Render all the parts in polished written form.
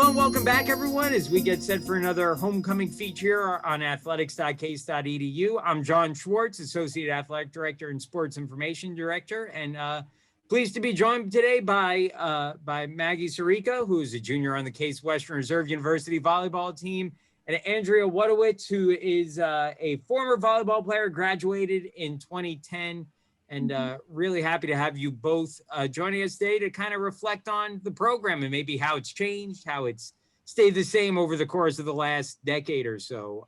Hello and welcome back, everyone, as we get set for another homecoming feature on athletics.case.edu. I'm John Schwartz, Associate Athletic Director and Sports Information Director, and pleased to be joined today by Maggie Sereika, who is a junior on the Case Western Reserve University volleyball team, and Andrea Wojtowicz, who is a former volleyball player, graduated in 2010. And really happy to have you both joining us today to kind of reflect on the program and maybe how it's changed, how it's stayed the same over the course of the last decade or so.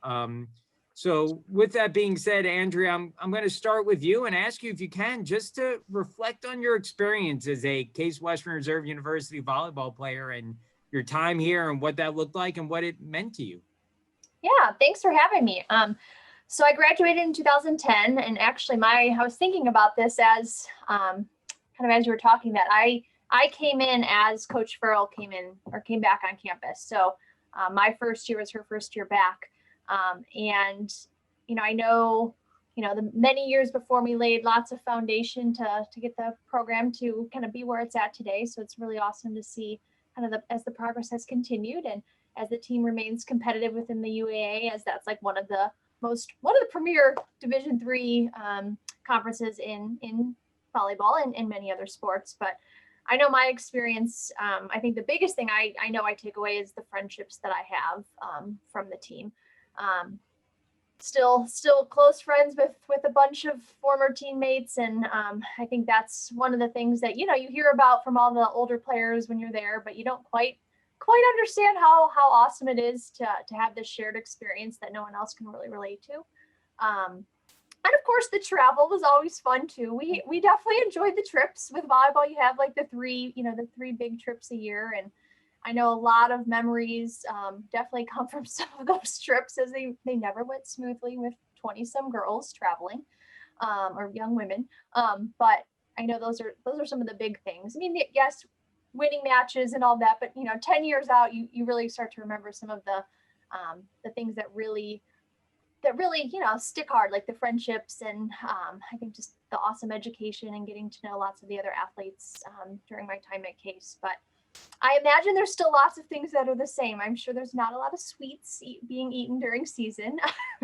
So with that being said, Andrea, I'm going to start with you and ask you if you can just to reflect on your experience as a Case Western Reserve University volleyball player and your time here and what that looked like and what it meant to you. Yeah, thanks for having me. So I graduated in 2010, and actually I was thinking about this as kind of as you were talking, that I came in as Coach Farrell came back on campus. So my first year was her first year back. And, I know, the many years before me laid lots of foundation to get the program to kind of be where it's at today. So it's really awesome to see kind of as the progress has continued and as the team remains competitive within the UAA, as that's like one of the premier Division III conferences in volleyball and many other sports. But I know my experience, I think the biggest thing I know I take away is the friendships that I have from the team. Still close friends with a bunch of former teammates. And I think that's one of the things that, you hear about from all the older players when you're there, but you don't quite understand how awesome it is to have this shared experience that no one else can really relate to. And of course the travel was always fun too. We definitely enjoyed the trips. With volleyball, you have like the three big trips a year. And I know a lot of memories definitely come from some of those trips, as they never went smoothly with 20 some girls traveling or young women. But I know those are some of the big things. I mean, yes, winning matches and all that, but 10 years out, you really start to remember some of the things that really stick hard, like the friendships and I think just the awesome education and getting to know lots of the other athletes during my time at Case. But I imagine there's still lots of things that are the same. I'm sure there's not a lot of sweets being eaten during season,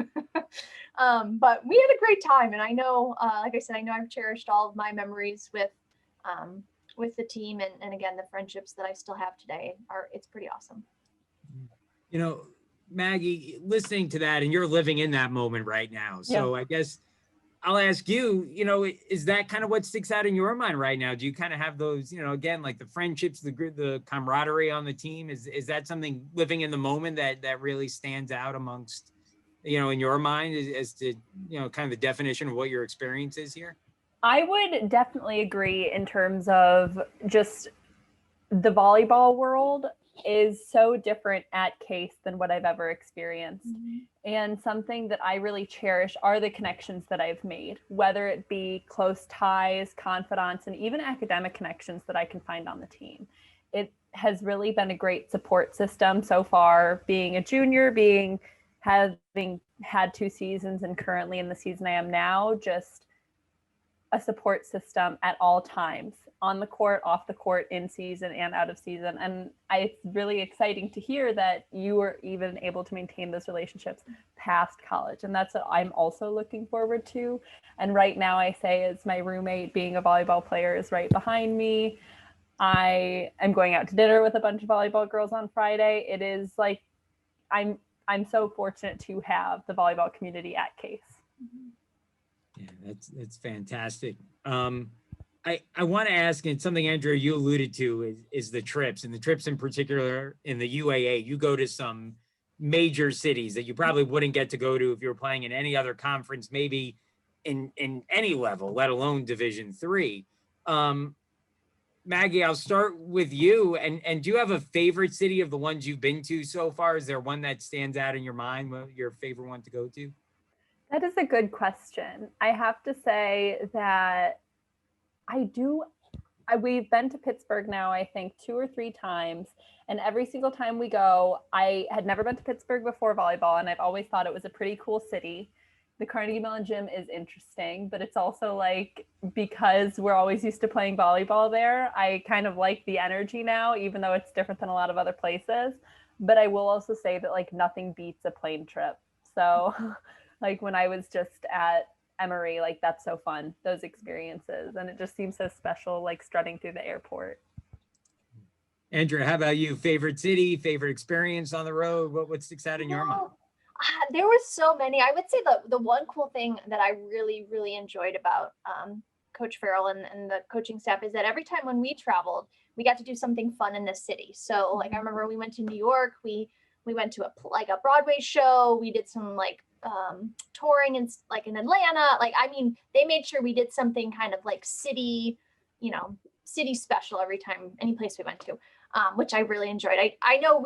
but we had a great time. And I know, like I said, I've cherished all of my memories with the team and again, the friendships that I still have today it's pretty awesome. Maggie, listening to that, and you're living in that moment right now. So yeah. I guess I'll ask you, is that kind of what sticks out in your mind right now? Do you kind of have those, again, like the friendships, the camaraderie on the team? Is that something living in the moment that really stands out amongst, in your mind as to, kind of the definition of what your experience is here? I would definitely agree in terms of just the volleyball world is so different at Case than what I've ever experienced. Mm-hmm. And something that I really cherish are the connections that I've made, whether it be close ties, confidants, and even academic connections that I can find on the team. It has really been a great support system so far, being a junior, having had 2 seasons and currently in the season I am now, just a support system at all times, on the court, off the court, in season and out of season. And it's really exciting to hear that you were even able to maintain those relationships past college. And that's what I'm also looking forward to. And right now I say, as my roommate being a volleyball player is right behind me, I am going out to dinner with a bunch of volleyball girls on Friday. It is like, I'm so fortunate to have the volleyball community at Case. Yeah, that's fantastic. I want to ask, and something, Andrea, you alluded to is the trips, and the trips in particular in the UAA. You go to some major cities that you probably wouldn't get to go to if you were playing in any other conference, maybe in any level, let alone Division III. Maggie, I'll start with you. And do you have a favorite city of the ones you've been to so far? Is there one that stands out in your mind, your favorite one to go to? That is a good question. I have to say that we've been to Pittsburgh now, I think 2 or 3 times. And every single time we go, I had never been to Pittsburgh before volleyball, and I've always thought it was a pretty cool city. The Carnegie Mellon gym is interesting, but it's also like, because we're always used to playing volleyball there, I kind of like the energy now, even though it's different than a lot of other places. But I will also say that like nothing beats a plane trip. So like when I was just at Emory, like that's so fun, those experiences. And it just seems so special, like strutting through the airport. Andrea, how about you? Favorite city, favorite experience on the road? What sticks out in your mind? There was so many. I would say the one cool thing that I really, really enjoyed about Coach Farrell and the coaching staff is that every time when we traveled, we got to do something fun in the city. So like I remember we went to New York, we went to a Broadway show, we did some like touring in Atlanta. Like, I mean, they made sure we did something kind of like city special every time, any place we went to, which I really enjoyed. I know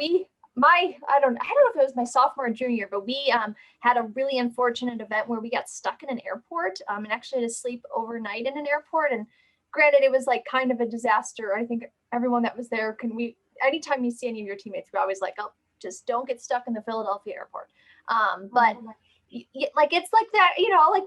I don't know if it was my sophomore or junior year, but we had a really unfortunate event where we got stuck in an airport and actually had to sleep overnight in an airport. And granted, it was like kind of a disaster. I think everyone that was there anytime you see any of your teammates, we're always like, oh, just don't get stuck in the Philadelphia airport. But like, it's like that, like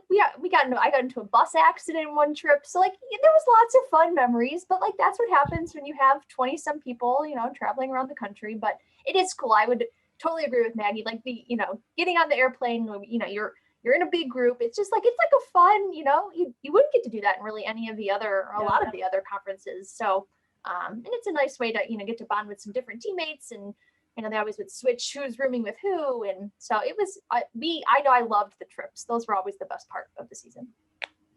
I got into a bus accident one trip. So like there was lots of fun memories, but like, that's what happens when you have 20 some people, traveling around the country. But it is cool. I would totally agree with Maggie. Like getting on the airplane, you're in a big group. It's just like, it's like a fun, you wouldn't get to do that in really any of the other, or a lot of the other conferences. So, and it's a nice way to, get to bond with some different teammates, and they always would switch who's rooming with who. And so it was, I know I loved the trips. Those were always the best part of the season.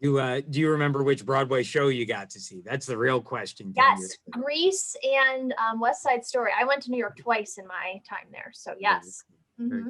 Do you remember which Broadway show you got to see? That's the real question. Yes, Grease and West Side Story. I went to New York twice in my time there. So yes. Mm-hmm.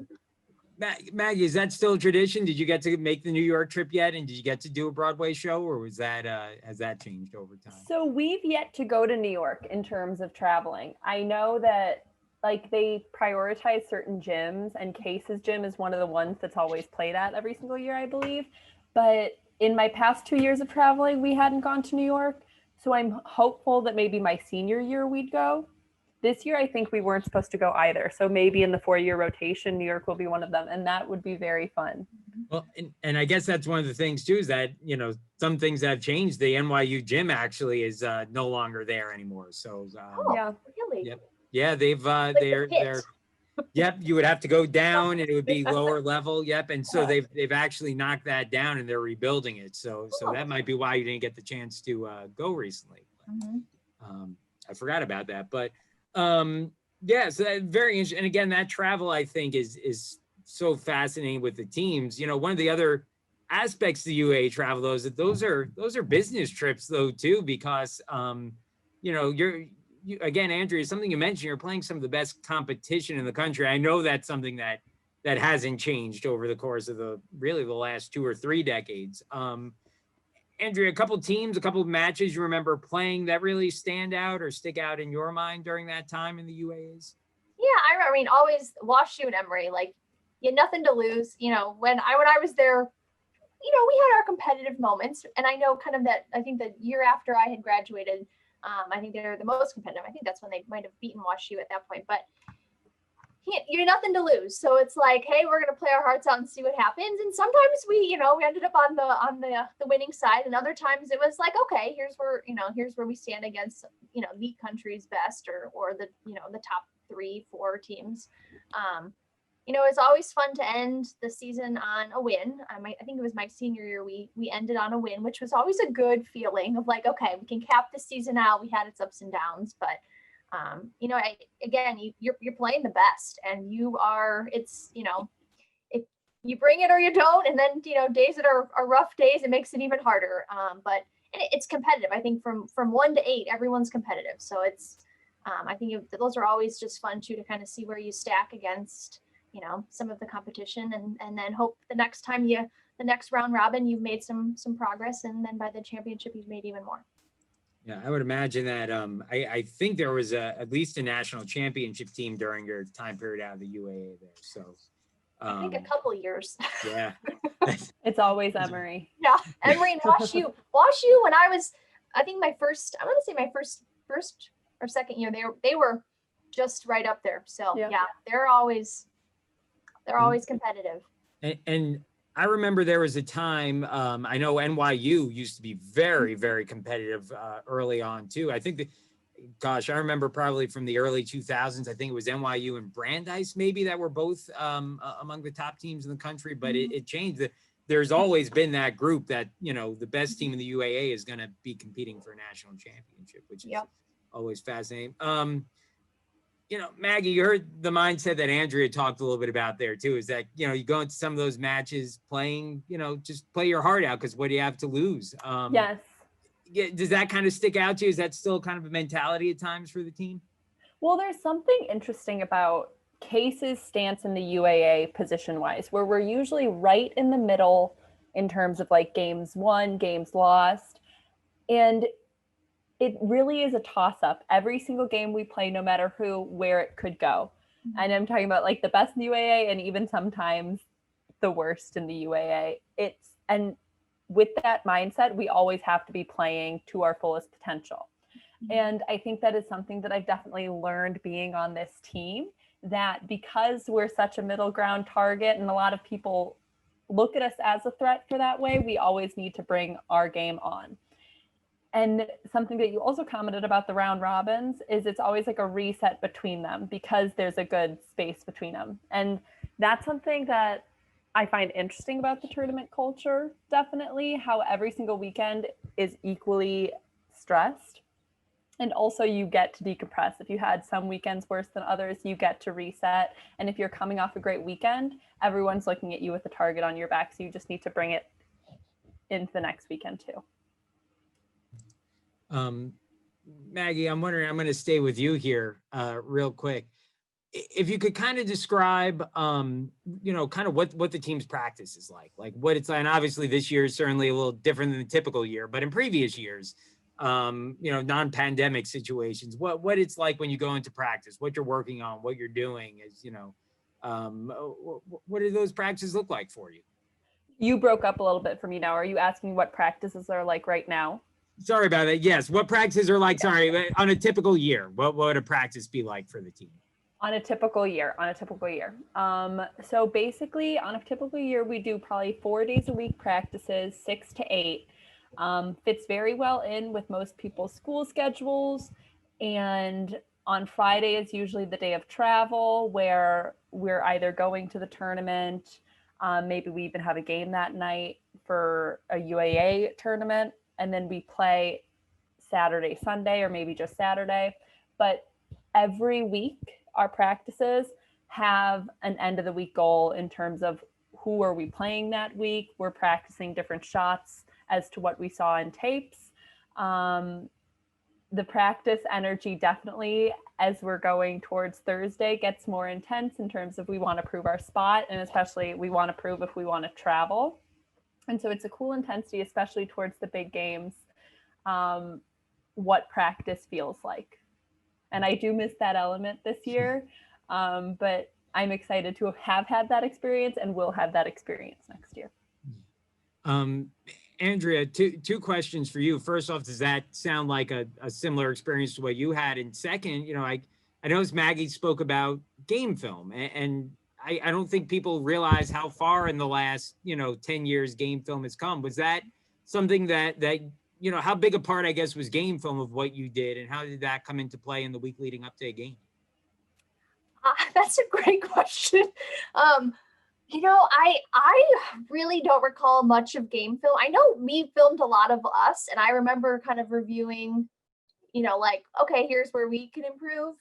Maggie, is that still a tradition? Did you get to make the New York trip yet? And did you get to do a Broadway show, or was that has that changed over time? So we've yet to go to New York in terms of traveling. I know that like they prioritize certain gyms, and Case's gym is one of the ones that's always played at every single year, I believe. But in my past 2 years of traveling, we hadn't gone to New York. So I'm hopeful that maybe my senior year we'd go. This year, I think we weren't supposed to go either. So maybe in the 4-year rotation, New York will be one of them. And that would be very fun. Well, and I guess that's one of the things too, is that, some things have changed. The NYU gym actually is no longer there anymore. So yeah, really? Yep. Yeah, they're yep, you would have to go down and it would be lower level. Yep. And so they've actually knocked that down and they're rebuilding it. So that might be why you didn't get the chance to go recently. I forgot about that. But yeah, so that's very interesting. And again, that travel, I think, is so fascinating with the teams. One of the other aspects to UA travel, though, is that those are business trips though too, because again, Andrea, something you mentioned, you're playing some of the best competition in the country. I know that's something that hasn't changed over the course of the last 2 or 3 decades. Andrea, a couple of matches you remember playing that really stand out or stick out in your mind during that time in the UAAs? Yeah, I mean, always WashU and Emory, like you had nothing to lose. When I was there, we had our competitive moments, and I know kind of that. I think the year after I had graduated, I think they're the most competitive. I think that's when they might have beaten WashU at that point, but you had nothing to lose. So it's like, hey, we're going to play our hearts out and see what happens. And sometimes we ended up on the winning side, and other times it was like, okay, here's where we stand against, the country's best or the, the top 3-4 teams. It's always fun to end the season on a win. I think it was my senior year. We ended on a win, which was always a good feeling of like, okay, we can cap the season out. We had its ups and downs, but you're playing the best, and if you bring it or you don't, and then, days that are rough days, it makes it even harder. But it's competitive. I think from 1 to 8, everyone's competitive. So it's, I think those are always just fun too, to kind of see where you stack against, some of the competition, and then hope the next time the next round robin, you've made some progress. And then by the championship, you've made even more. Yeah, I would imagine that I think there was at least a national championship team during your time period out of the UAA there. So I think a couple years. Yeah. It's always Emory. Yeah, Emory and WashU. WashU, when I think my first or second year, they were just right up there. So yeah they're always competitive. And I remember there was a time, I know NYU used to be very, very competitive early on too. I think that, gosh, I remember probably from the early 2000s, I think it was NYU and Brandeis maybe that were both among the top teams in the country, but it changed. There's always been that group that, you know, the best team in the UAA is going to be competing for a national championship, which is always fascinating. You know, Maggie, you heard the mindset that Andrea talked a little bit about there too, is that, you know, you go into some of those matches playing, you know, just play your heart out because what do you have to lose? Yes. Does that kind of stick out to you? Is that still kind of a mentality at times for the team? Well, there's something interesting about Case's stance in the UAA position-wise, where we're usually right in the middle in terms of like games won, games lost. And it really is a toss-up. Every single game we play, no matter who, where it could go. And I'm talking about like the best in the UAA and even sometimes the worst in the UAA. And with that mindset, we always have to be playing to our fullest potential. And I think that is something that I've definitely learned being on this team, that because we're such a middle ground target and a lot of people look at us as a threat for that way, we always need to bring our game on. And something that you also commented about the round robins is it's always like a reset between them because there's a good space between them. And that's something that I find interesting about the tournament culture, definitely, how every single weekend is equally stressed. And also you get to decompress. If you had some weekends worse than others, you get to reset. And if you're coming off a great weekend, everyone's looking at you with a target on your back. So you just need to bring it into the next weekend too. Maggie, I'm wondering, I'm going to stay with you here real quick. If you could kind of describe, you know, kind of what the team's practice is like what it's like. And obviously this year is certainly a little different than the typical year, but in previous years, you know, non-pandemic situations, what it's like when you go into practice, what you're working on, what you're doing is, you know, what do those practices look like for you? You broke up a little bit for me now. Are you asking what practices are like right now? Sorry about that. Yes. What practices are like, sorry, on a typical year, what would a practice be like for the team? On a typical year. So basically on a typical year, we do probably 4 days a week practices, 6 to 8. Fits very well in with most people's school schedules. And on Friday is usually the day of travel where we're either going to the tournament, maybe we even have a game that night for a UAA tournament. And then we play Saturday, Sunday, or maybe just Saturday. But every week, our practices have an end of the week goal in terms of who are we playing that week. We're practicing different shots as to what we saw in tapes. The practice energy definitely, as we're going towards Thursday, gets more intense in terms of we want to prove our spot, and especially we want to prove if we want to travel. And so it's a cool intensity, especially towards the big games, what practice feels like. And I do miss that element this year, but I'm excited to have had that experience and will have that experience next year. Andrea, two questions for you. First off, does that sound like a similar experience to what you had? And second, you know, I noticed Maggie spoke about game film, and I don't think people realize how far in the last, you know, 10 years game film has come. Was that something that you know, how big a part, I guess, was game film of what you did, and how did that come into play in the week leading up to a game? That's a great question. You know, I really don't recall much of game film. I know we filmed a lot of us, and I remember kind of reviewing, you know, like, okay, here's where we can improve.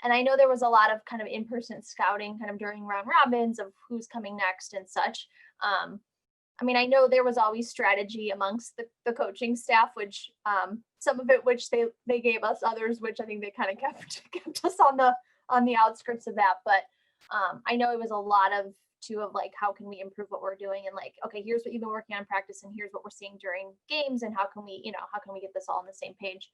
And I know there was a lot of kind of in-person scouting kind of during round robins of who's coming next and such. I mean, I know there was always strategy amongst the coaching staff, which some of it which they gave us, others which I think they kind of kept us on the outskirts of that. But I know it was a lot of like, how can we improve what we're doing, and like, okay, here's what you've been working on in practice, and here's what we're seeing during games, and how can we get this all on the same page.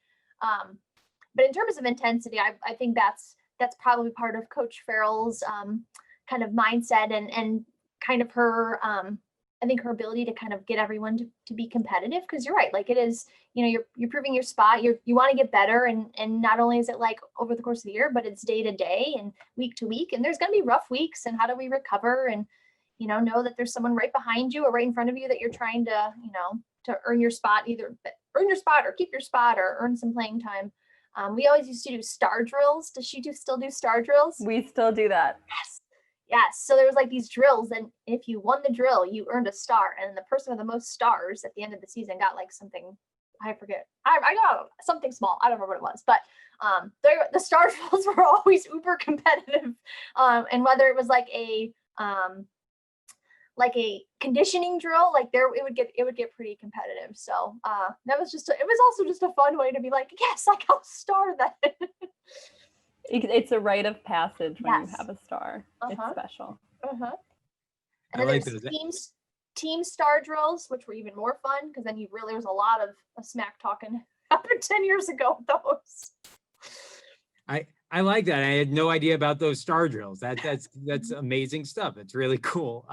But in terms of intensity, I think that's probably part of Coach Farrell's kind of mindset and kind of her, I think her ability to kind of get everyone to be competitive, because you're right, like it is, you know, you're proving your spot, you want to get better, and not only is it like over the course of the year, but it's day to day and week to week, and there's going to be rough weeks, and how do we recover? And know that there's someone right behind you or right in front of you that you're trying to, to earn your spot, either earn your spot or keep your spot or earn some playing time. We always used to do star drills. Does she still do star drills? We still do that. Yes. Yes. So there was like these drills, and if you won the drill, you earned a star. And the person with the most stars at the end of the season got like something, I forget. I got something small. I don't remember what it was, but the star drills were always uber competitive. And whether it was like a conditioning drill, like it would get pretty competitive. So that was it was also just a fun way to be like, yes, I got a star then. It's a rite of passage when Yes. you have a star. It's special. And I then like there's those. team star drills, which were even more fun because then there was a lot of smack talking happened 10 years ago with those. I like that. I had no idea about those star drills. That's amazing stuff. It's really cool.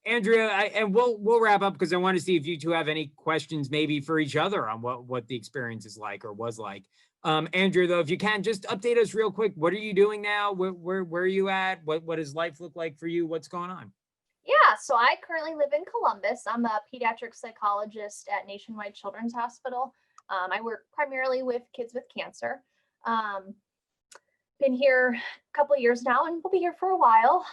Andrea, and we'll wrap up because I want to see if you two have any questions maybe for each other on what the experience is like or was like. Andrea, though, if you can, just update us real quick. What are you doing now? Where are you at? What does life look like for you? What's going on? Yeah, so I currently live in Columbus. I'm a pediatric psychologist at Nationwide Children's Hospital. I work primarily with kids with cancer. Been here a couple of years now and we'll be here for a while.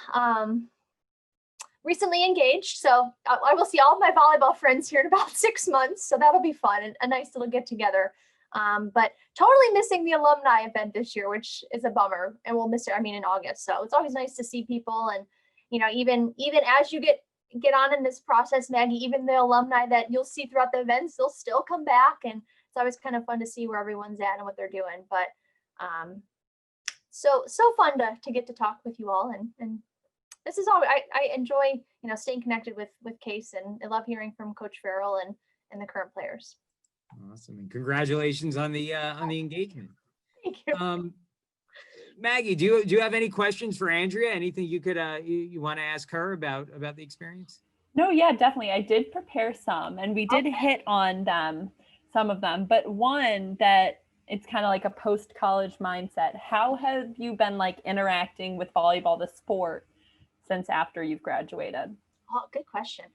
Recently engaged, so I will see all of my volleyball friends here in about 6 months, so that'll be fun and a nice little get together. But totally missing the alumni event this year, which is a bummer, and we'll miss it, in August. So it's always nice to see people, and even as you get on in this process, Maggie, even the alumni that you'll see throughout the events, they'll still come back, and it's always kind of fun to see where everyone's at and what they're doing. But so fun to get to talk with you all, and this is all I enjoy, staying connected with Case, and I love hearing from Coach Farrell and the current players. Awesome, and congratulations on the engagement. Thank you. Maggie, do you have any questions for Andrea? Anything you could you want to ask her about the experience? No, yeah, definitely. I did prepare some, and we did hit on some of them, but one that it's kind of like a post-college mindset. How have you been like interacting with volleyball, the sport, since after you've graduated? Oh, good question.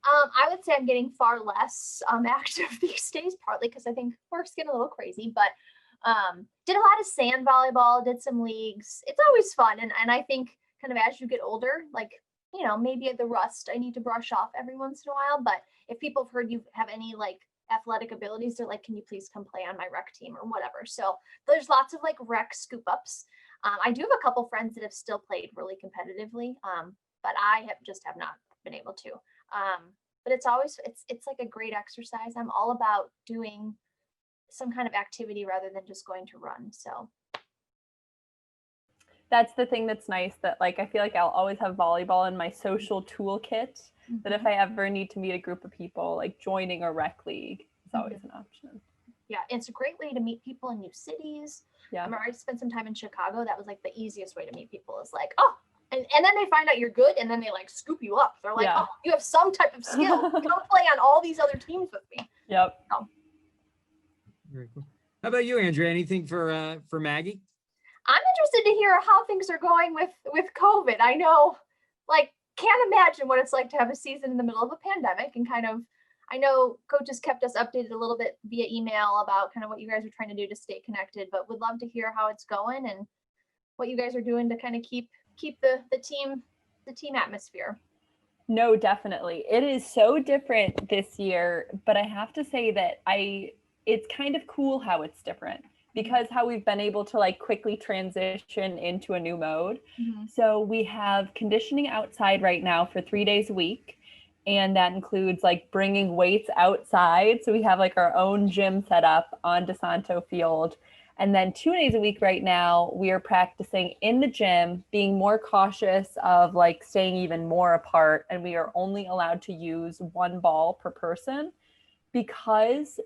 I would say I'm getting far less active these days, partly because I think work's getting a little crazy, but did a lot of sand volleyball, did some leagues. It's always fun. And I think kind of as you get older, like, maybe the rust I need to brush off every once in a while. But if people have heard you have any like athletic abilities, they're like, can you please come play on my rec team or whatever? So there's lots of like rec scoop ups. I do have a couple friends that have still played really competitively, but I have not been able to. But it's like a great exercise. I'm all about doing some kind of activity rather than just going to run. So that's the thing that's nice, that like I feel like I'll always have volleyball in my social toolkit, that if I ever need to meet a group of people, like joining a rec league is always an option. Yeah, it's a great way to meet people in new cities. Yeah. I remember I spent some time in Chicago. That was like the easiest way to meet people, is like, oh, and then they find out you're good, and then they like scoop you up. They're like, oh, you have some type of skill. Come play on all these other teams with me. Yep. So. Very cool. How about you, Andrea? Anything for Maggie? I'm interested to hear how things are going with COVID. I know, like, can't imagine what it's like to have a season in the middle of a pandemic, and I know coaches kept us updated a little bit via email about kind of what you guys are trying to do to stay connected, but would love to hear how it's going and what you guys are doing to kind of keep the team atmosphere. No, definitely. It is so different this year, but I have to say that it's kind of cool how it's different, because how we've been able to like quickly transition into a new mode. So we have conditioning outside right now for 3 days a week. And that includes like bringing weights outside. So we have like our own gym set up on DeSanto Field. And then 2 days a week right now, we are practicing in the gym, being more cautious of like staying even more apart. And we are only allowed to use one ball per person, because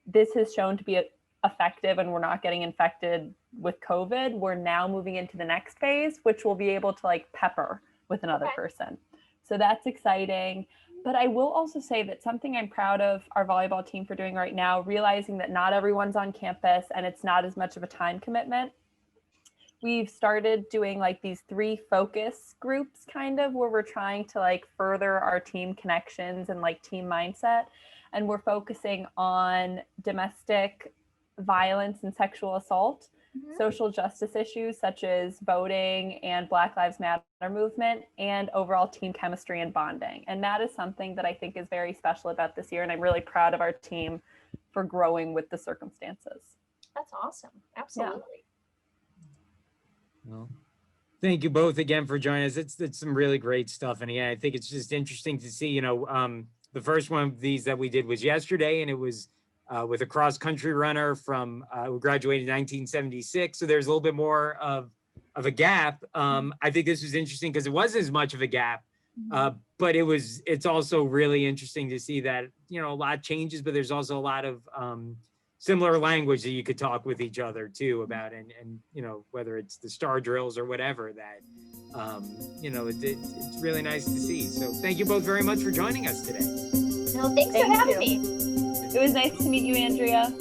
this has shown to be effective and we're not getting infected with COVID. We're now moving into the next phase, which we'll be able to like pepper with another person. So that's exciting. But I will also say that something I'm proud of our volleyball team for doing right now, realizing that not everyone's on campus and it's not as much of a time commitment. we've started doing like these 3 focus groups kind of where we're trying to like further our team connections and like team mindset. And we're focusing on domestic violence and sexual assault, social justice issues such as voting and Black Lives Matter movement, and overall team chemistry and bonding. And that is something that I think is very special about this year. And I'm really proud of our team for growing with the circumstances. That's awesome. Absolutely. Well, thank you both again for joining us. It's some really great stuff. And yeah, I think it's just interesting to see, the first one of these that we did was yesterday, and it was with a cross-country runner from who graduated in 1976. So there's a little bit more of a gap. I think this was interesting because it wasn't as much of a gap, but it's also really interesting to see that, a lot changes, but there's also a lot of similar language that you could talk with each other too about, and whether it's the star drills or whatever that, it's really nice to see. So thank you both very much for joining us today. No, thanks for having me. It was nice to meet you, Andrea.